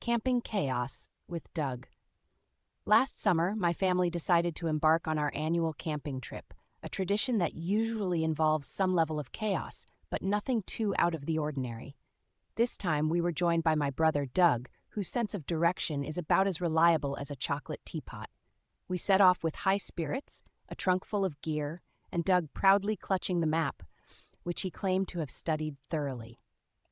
Camping Chaos with Doug. Last summer, my family decided to embark on our annual camping trip, a tradition that usually involves some level of chaos, but nothing too out of the ordinary. This time, we were joined by my brother Doug, whose sense of direction is about as reliable as a chocolate teapot. We set off with high spirits, a trunk full of gear, and Doug proudly clutching the map, which he claimed to have studied thoroughly.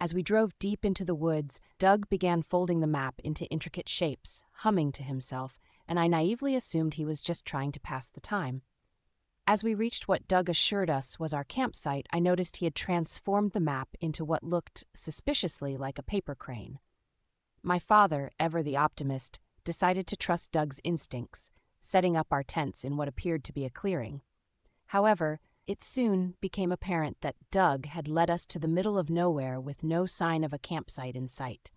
As we drove deep into the woods, Doug began folding the map into intricate shapes, humming to himself, and I naively assumed he was just trying to pass the time. As we reached what Doug assured us was our campsite, I noticed he had transformed the map into what looked suspiciously like a paper crane. My father, ever the optimist, decided to trust Doug's instincts, setting up our tents in what appeared to be a clearing. However, it soon became apparent that Doug had led us to the middle of nowhere with no sign of a campsite in sight.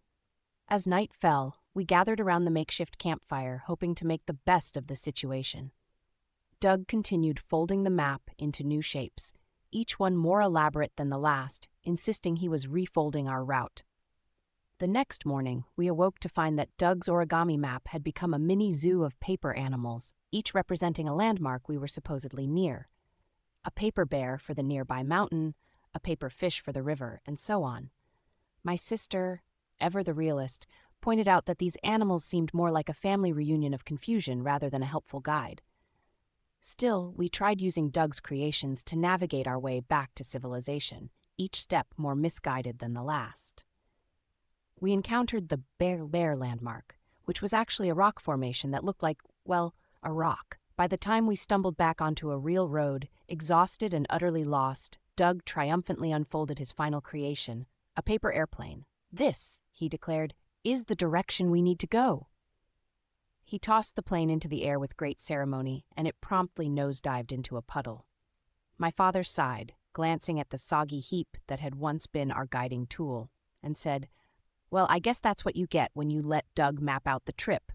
As night fell, we gathered around the makeshift campfire, hoping to make the best of the situation. Doug continued folding the map into new shapes, each one more elaborate than the last, insisting he was refolding our route. The next morning, we awoke to find that Doug's origami map had become a mini zoo of paper animals, each representing a landmark we were supposedly near. A paper bear for the nearby mountain, a paper fish for the river, and so on. My sister, ever the realist, pointed out that these animals seemed more like a family reunion of confusion rather than a helpful guide. Still, we tried using Doug's creations to navigate our way back to civilization, each step more misguided than the last. We encountered the Bear landmark, which was actually a rock formation that looked like, well, a rock. By the time we stumbled back onto a real road, exhausted and utterly lost, Doug triumphantly unfolded his final creation, a paper airplane. "This," he declared, "is the direction we need to go." He tossed the plane into the air with great ceremony, and it promptly nosedived into a puddle. My father sighed, glancing at the soggy heap that had once been our guiding tool, and said, "Well, I guess that's what you get when you let Doug map out the trip.